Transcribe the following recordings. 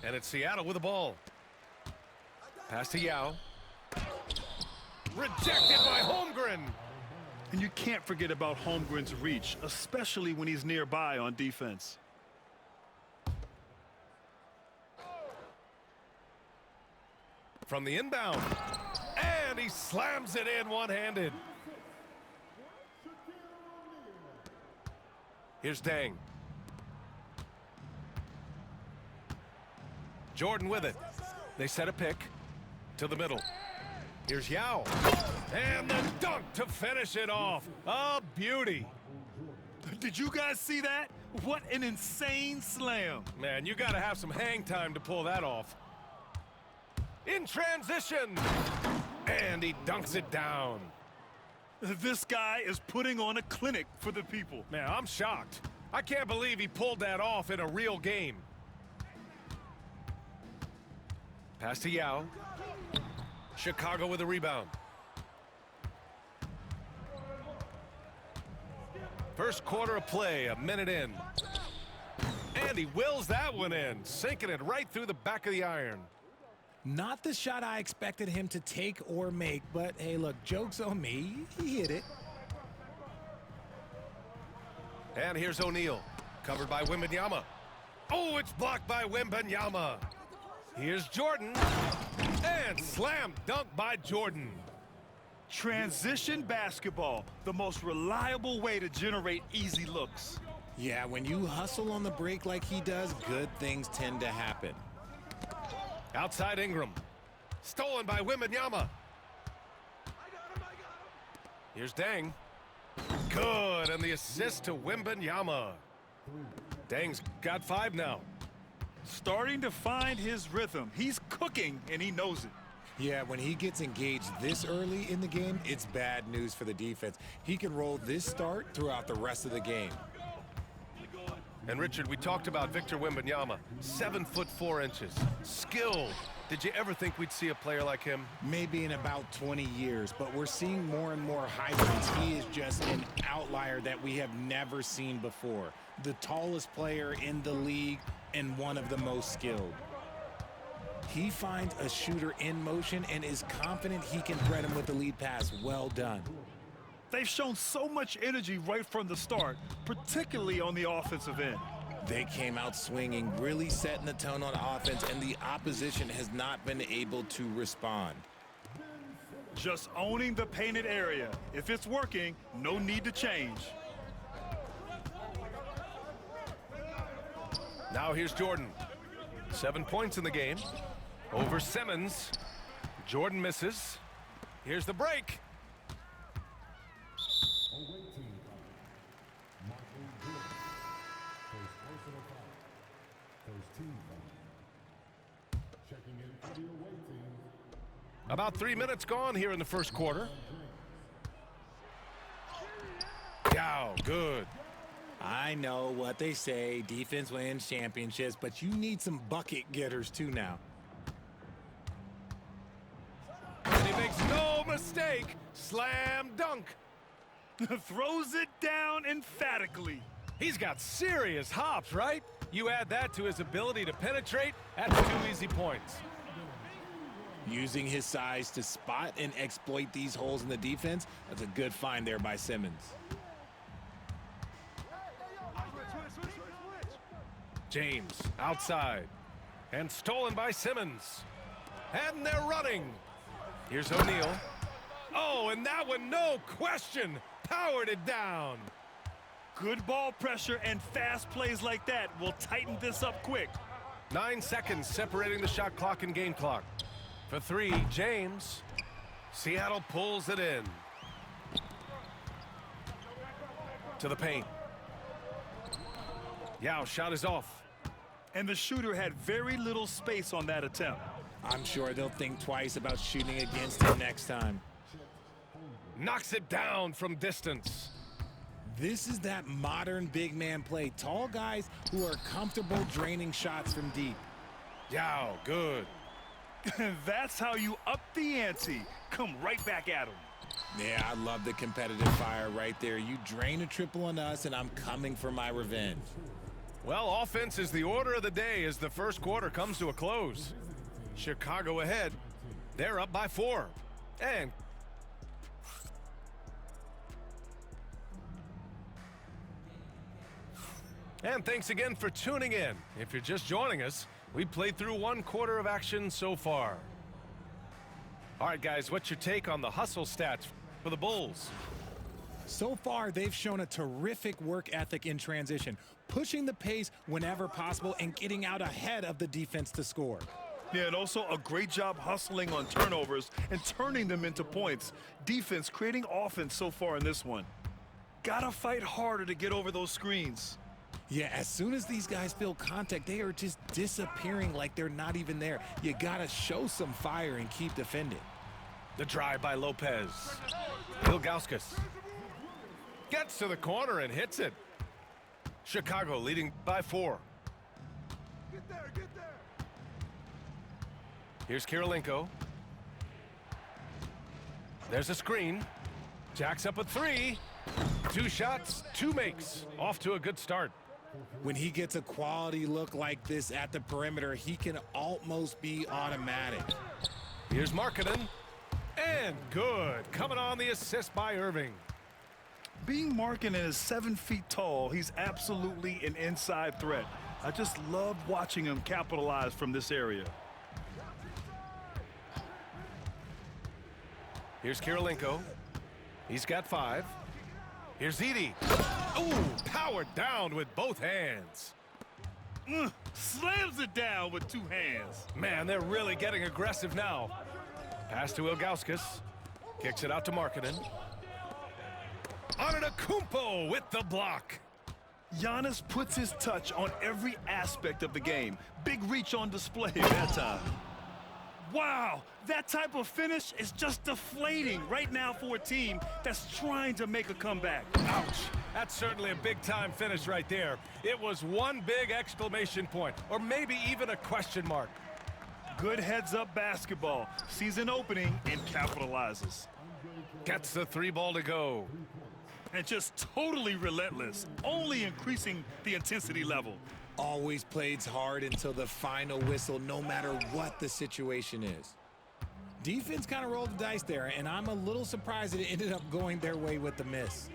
And it's Seattle with the ball. Pass to Yao. Rejected by Holmgren. And you can't forget about Holmgren's reach, especially when he's nearby on defense. From the inbound. And he slams it in one-handed. Here's Dang. Jordan with it. They set a pick to the middle. Here's Yao. And the dunk to finish it off. A beauty. Did you guys see that? What an insane slam. Man, you got to have some hang time to pull that off. In transition. And he dunks it down. This guy is putting on a clinic for the people. Man, I'm shocked. I can't believe he pulled that off in a real game. Pass to Yao. Chicago with a rebound. First quarter of play, a minute in. And he wills that one in, sinking it right through the back of the iron. Not the shot I expected him to take or make, but hey, look, joke's on me. He hit it. And here's O'Neal, covered by Wembanyama. Oh, it's blocked by Wembanyama. Here's Jordan. And slam dunk by Jordan. Transition basketball, the most reliable way to generate easy looks. Yeah, when you hustle on the break like he does, good things tend to happen. Outside Ingram. Stolen by Wembanyama. Here's Dang. Good, and the assist to Wembanyama. Dang's got 5 now. Starting to find his rhythm. He's cooking, and he knows it. Yeah, when he gets engaged this early in the game, it's bad news for the defense. He can roll this start throughout the rest of the game. And Richard, we talked about Victor Wembanyama, 7'4". Skilled. Did you ever think we'd see a player like him? Maybe in about 20 years, but we're seeing more and more highlights. He is just an outlier that we have never seen before. The tallest player in the league and one of the most skilled. He finds a shooter in motion and is confident he can thread him with the lead pass. Well done. They've shown so much energy right from the start, particularly on the offensive end. They came out swinging, really setting the tone on offense, and the opposition has not been able to respond. Just owning the painted area. If it's working, no need to change. Now here's Jordan. 7 points in the game. Over Simmons. Jordan misses. Here's the break. About 3 minutes gone here in the first quarter. Yao, good. I know what they say, defense wins championships, but you need some bucket getters too now. And he makes no mistake. Slam dunk. Throws it down emphatically. He's got serious hops, right? You add that to his ability to penetrate, that's 2 easy points. Using his size to spot and exploit these holes in the defense, that's a good find there by Simmons. James outside and stolen by Simmons. And they're running. Here's O'Neal. Oh, and that one, no question, powered it down. Good ball pressure and fast plays like that will tighten this up quick. 9 seconds separating the shot clock and game clock. For 3, James. Seattle pulls it in. To the paint. Yao shot is off. And the shooter had very little space on that attempt. I'm sure they'll think twice about shooting against him next time. Knocks it down from distance. This is that modern big man play. Tall guys who are comfortable draining shots from deep. Yao, good. That's how you up the ante. Come right back at him. Yeah, I love the competitive fire right there. You drain a triple on us, and I'm coming for my revenge. Well, offense is the order of the day as the first quarter comes to a close. Chicago ahead. They're up by 4. And thanks again for tuning in. If you're just joining us, we played through 1 quarter of action so far. All right, guys, what's your take on the hustle stats for the Bulls? So far, they've shown a terrific work ethic in transition, pushing the pace whenever possible and getting out ahead of the defense to score. Yeah, and also a great job hustling on turnovers and turning them into points. Defense creating offense so far in this one. Gotta fight harder to get over those screens. Yeah, as soon as these guys feel contact, they are just disappearing like they're not even there. You gotta show some fire and keep defending. The drive by Lopez. Ilgauskas gets to the corner and hits it. Chicago leading by 4. Get there, get there. Here's Kirilenko. There's a screen. Jacks up a 3. 2 shots, 2 makes. Off to a good start. When he gets a quality look like this at the perimeter, he can almost be automatic. Here's Markkanen. And good. Coming on the assist by Irving. Being Markkanen is 7 feet tall, he's absolutely an inside threat. I just love watching him capitalize from this area. Here's Kirilenko. He's got 5. Here's Edey. Ooh, powered down with both hands. Slams it down with 2 hands. Man, they're really getting aggressive now. Pass to Ilgauskas. Kicks it out to Markkanen. Antetokounmpo with the block. Giannis puts his touch on every aspect of the game. Big reach on display that time. Wow, that type of finish is just deflating right now for a team that's trying to make a comeback. Ouch. That's certainly a big-time finish right there. It was one big exclamation point, or maybe even a question mark. Good heads-up basketball. Sees an opening and capitalizes. Gets the 3 ball to go. And just totally relentless, only increasing the intensity level. Always plays hard until the final whistle, no matter what the situation is. Defense kind of rolled the dice there, and I'm a little surprised that it ended up going their way with the miss.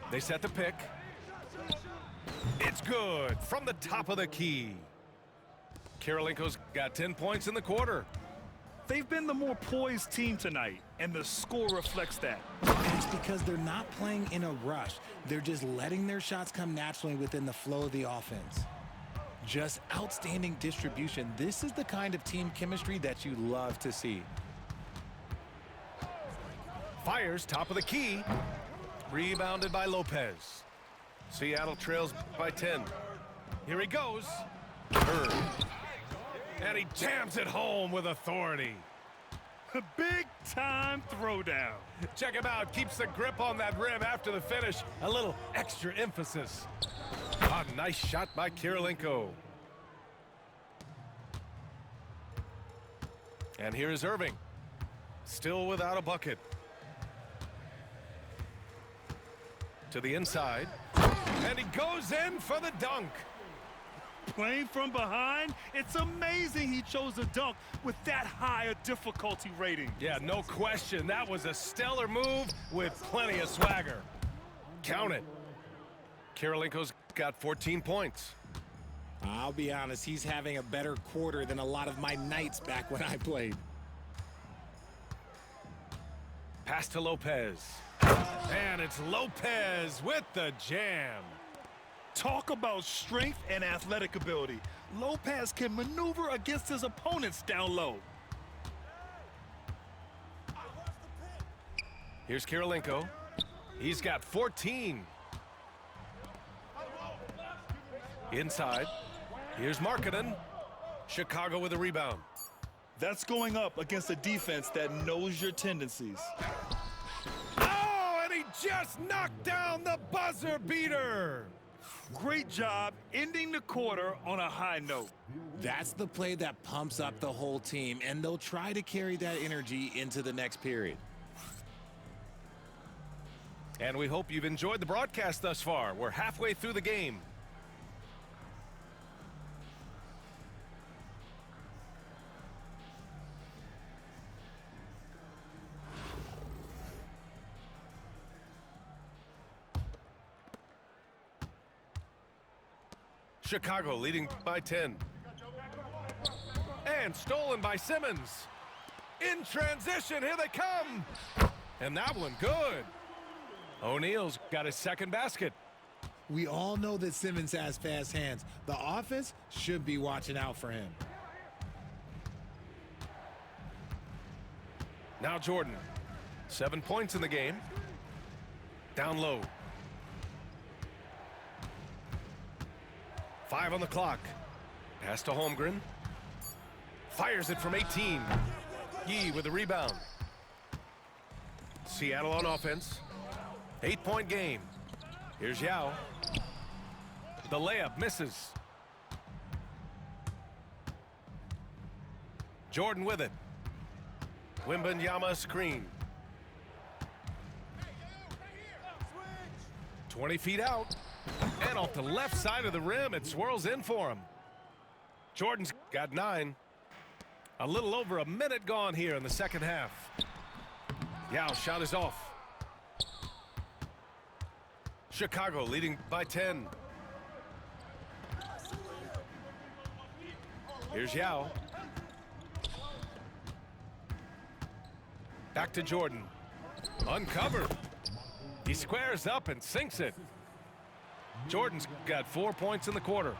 They set the pick. It's good from the top of the key. Kirilenko's got 10 points in the quarter. They've been the more poised team tonight, and the score reflects that. And it's because they're not playing in a rush. They're just letting their shots come naturally within the flow of the offense. Just outstanding distribution. This is the kind of team chemistry that you love to see. Fires top of the key. Rebounded by Lopez. Seattle trails by 10. Here he goes. Irv. And he jams it home with authority. A big-time throwdown. Check him out. Keeps the grip on that rim after the finish. A little extra emphasis. A nice shot by Kirilenko. And here is Irving. Still without a bucket. To the inside. And he goes in for the dunk. Playing from behind, it's amazing he chose a dunk with that high a difficulty rating. Yeah, no question. That was a stellar move with plenty of swagger. Count it. Kirilenko's got 14 points. I'll be honest, he's having a better quarter than a lot of my nights back when I played. Pass to Lopez. And it's Lopez with the jam. Talk about strength and athletic ability. Lopez can maneuver against his opponents down low. Here's Kirilenko. He's got 14. Inside. Here's Markkanen. Chicago with a rebound. That's going up against a defense that knows your tendencies. Oh, and he just knocked down the buzzer beater. Great job ending the quarter on a high note. That's the play that pumps up the whole team, and they'll try to carry that energy into the next period. And we hope you've enjoyed the broadcast thus far. We're halfway through the game. Chicago leading by 10. And stolen by Simmons. In transition, here they come. And that one good. O'Neal's got his second basket. We all know that Simmons has fast hands. The offense should be watching out for him. Now Jordan. 7 points in the game. Down low. 5 on the clock. Pass to Holmgren. Fires it from 18. Yee with the rebound. Seattle on offense. 8-point game. Here's Yao. The layup misses. Jordan with it. Wembanyama screen. 20 feet out. And off the left side of the rim, it swirls in for him. Jordan's got 9. A little over a minute gone here in the second half. Yao shot is off. Chicago leading by 10. Here's Yao. Back to Jordan. Uncovered. He squares up and sinks it. Jordan's got 4 points in the quarter.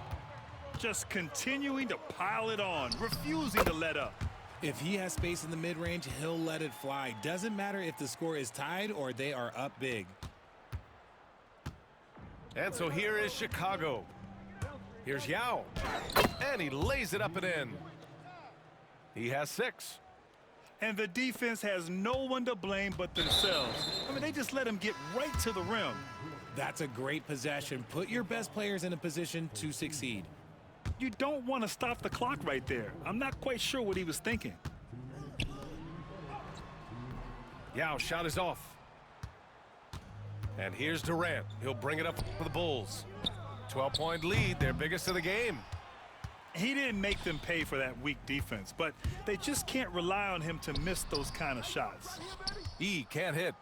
Just continuing to pile it on, refusing to let up. If he has space in the mid-range, he'll let it fly. Doesn't matter if the score is tied or they are up big. And so here is Chicago. Here's Yao. And he lays it up and in. He has 6. And the defense has no one to blame but themselves. I mean, they just let him get right to the rim. That's a great possession. Put your best players in a position to succeed. You don't want to stop the clock right there. I'm not quite sure what he was thinking. Yao shot is off. And here's Durant. He'll bring it up for the Bulls. 12-point lead, their biggest of the game. He didn't make them pay for that weak defense, but they just can't rely on him to miss those kind of shots. E can't hit.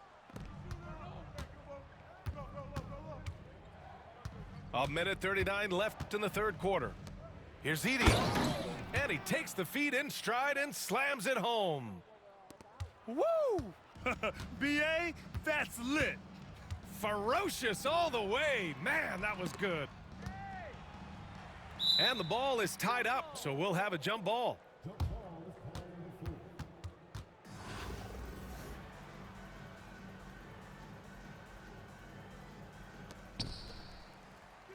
A minute 39 left in the third quarter. Here's Edey. And he takes the feed in stride and slams it home. Woo! B.A., that's lit. Ferocious all the way. Man, that was good. And the ball is tied up, so we'll have a jump ball.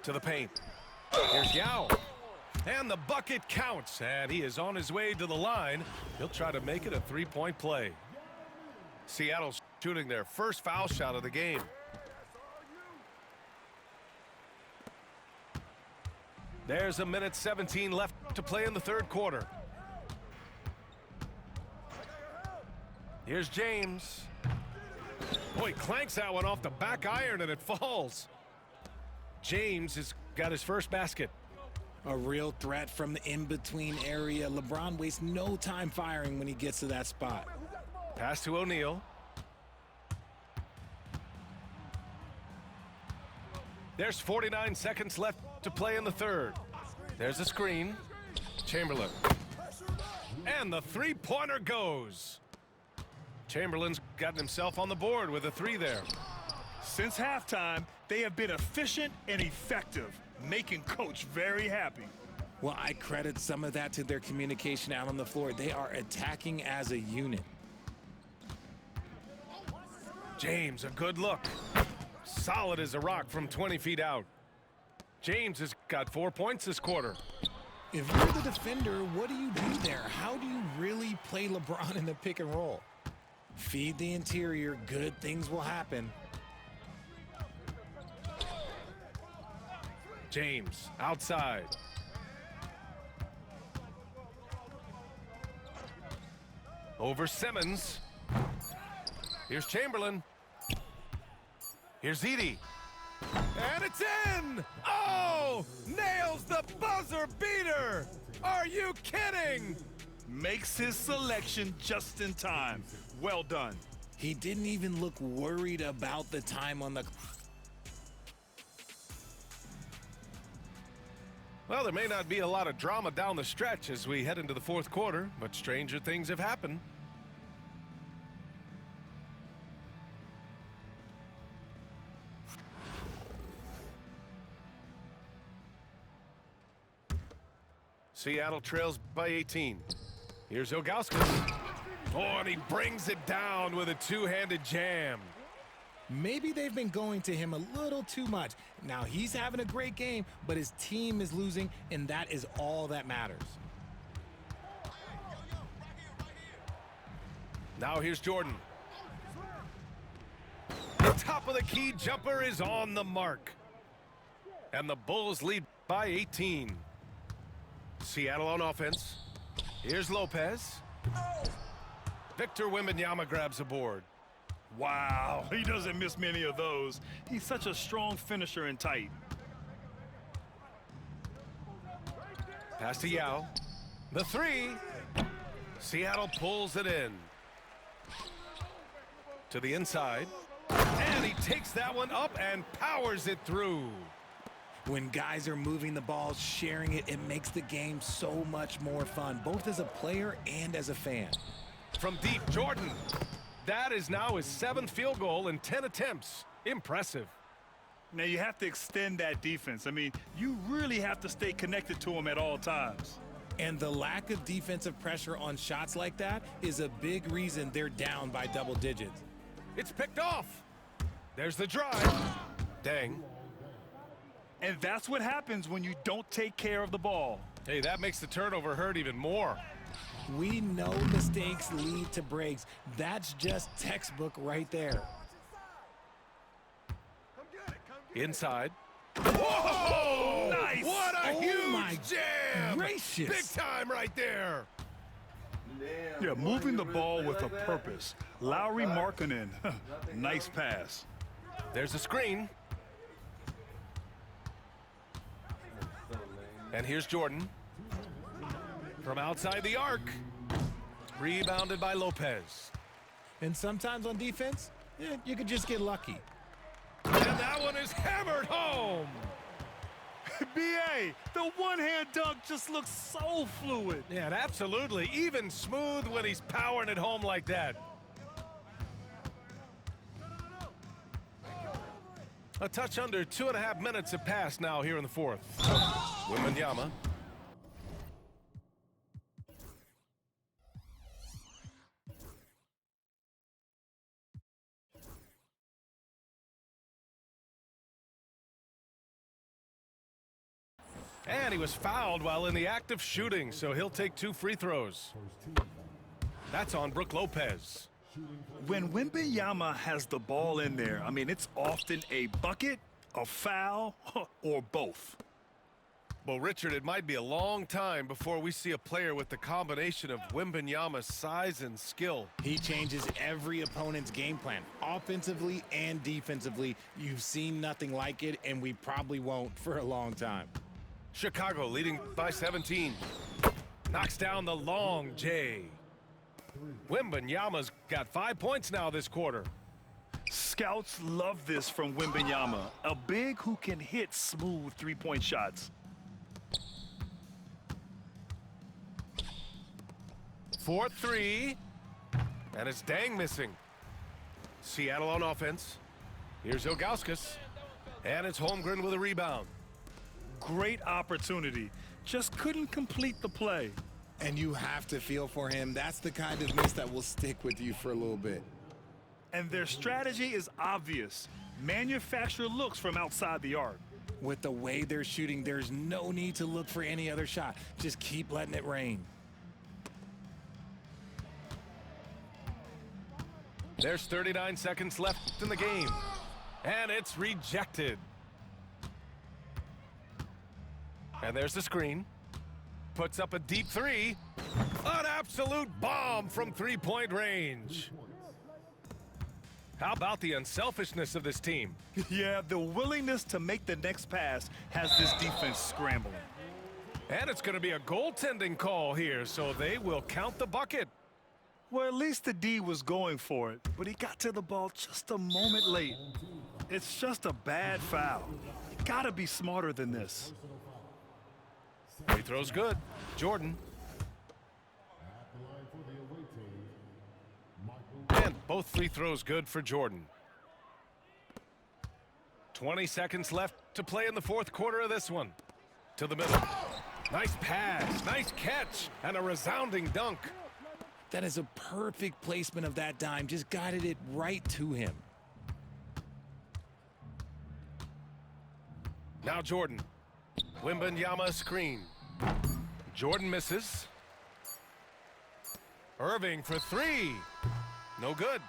To the paint. Here's Yao. And the bucket counts, and he is on his way to the line. He'll try to make it a three-point play. Seattle's shooting their first foul shot of the game. There's a minute 17 left to play in the third quarter. Here's James. Boy, clanks that one off the back iron and it falls. James has got his first basket. A real threat from the in-between area. LeBron wastes no time firing when he gets to that spot. Pass to O'Neal. There's 49 seconds left to play in the third. There's a screen. Chamberlain. And the three-pointer goes. Chamberlain's gotten himself on the board with a 3 there. Since halftime, they have been efficient and effective, making Coach very happy. Well, I credit some of that to their communication out on the floor. They are attacking as a unit. James, a good look. Solid as a rock from 20 feet out. James has got 4 points this quarter. If you're the defender, what do you do there? How do you really play LeBron in the pick and roll? Feed the interior, good things will happen. James, outside. Over Simmons. Here's Chamberlain. Here's Edie. And it's in! Oh! Nails the buzzer beater! Are you kidding? Makes his selection just in time. Well done. He didn't even look worried about the time on the... Well, there may not be a lot of drama down the stretch as we head into the fourth quarter, but stranger things have happened. Seattle trails by 18. Here's Ilgauskas. Oh, and he brings it down with a two-handed jam. Maybe they've been going to him a little too much. Now he's having a great game, but his team is losing, and that is all that matters. Now here's Jordan. The top of the key jumper is on the mark. And the Bulls lead by 18. Seattle on offense. Here's Lopez. Victor Wembanyama grabs a board. Wow, he doesn't miss many of those. He's such a strong finisher and tight. Pass to Yao. The three. Seattle pulls it in. To the inside. And he takes that one up and powers it through. When guys are moving the ball, sharing it, it makes the game so much more fun, both as a player and as a fan. From deep, Jordan. That is now his 7th field goal in 10 attempts. Impressive. Now you have to extend that defense. I mean, you really have to stay connected to him at all times. And the lack of defensive pressure on shots like that is a big reason they're down by double digits. It's picked off. There's the drive. Dang. And that's what happens when you don't take care of the ball. Hey, that makes the turnover hurt even more. We know mistakes lead to breaks. That's just textbook right there. Inside. Whoa! Nice! What a huge jam! Gracious. Big time right there. Yeah, moving the ball with a purpose. Lowry Markkanen. Nice pass. There's a screen. And here's Jordan. From outside the arc. Rebounded by Lopez. And sometimes on defense, you could just get lucky. And that one is hammered home. B.A., the one-hand dunk just looks so fluid. Yeah, absolutely. Even smooth when he's powering it home like that. A touch under 2.5 minutes have passed now here in the fourth. Wembanyama. And he was fouled while in the act of shooting, so he'll take 2 free throws. That's on Brook Lopez. When Wembanyama has the ball in there, I mean, it's often a bucket, a foul, or both. Well, Richard, it might be a long time before we see a player with the combination of Wembanyama's size and skill. He changes every opponent's game plan, offensively and defensively. You've seen nothing like it, and we probably won't for a long time. Chicago leading by 17. Knocks down the long J. Wembanyama's got 5 points now this quarter. Scouts love this from Wembanyama, a big who can hit smooth three-point shots. 4-3. And it's Dang missing. Seattle on offense. Here's Ilgauskas. And it's Holmgren with a rebound. Great opportunity. Just couldn't complete the play. And you have to feel for him. That's the kind of miss that will stick with you for a little bit. And their strategy is obvious. Manufacture looks from outside the arc. With the way they're shooting, there's no need to look for any other shot. Just keep letting it rain. There's 39 seconds left in the game. And it's rejected. And there's the screen. Puts up a deep three. An absolute bomb from three-point range. How about the unselfishness of this team? Yeah, the willingness to make the next pass has this defense scrambling. And it's going to be a goaltending call here, so they will count the bucket. Well, at least the D was going for it, but he got to the ball just a moment late. It's just a bad foul. You gotta be smarter than this. Free throw's good. Jordan. And both free throws good for Jordan. 20 seconds left to play in the fourth quarter of this one. To the middle. Nice pass, nice catch, and a resounding dunk. That is a perfect placement of that dime. Just guided it right to him. Now Jordan. Wembanyama screen. Jordan misses. Irving for three. No good.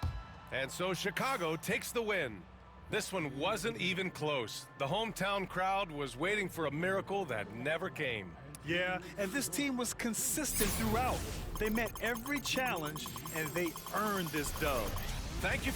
And so Chicago takes the win. This one wasn't even close. The hometown crowd was waiting for a miracle that never came. Yeah, and this team was consistent throughout. They met every challenge, and they earned this dub. Thank you for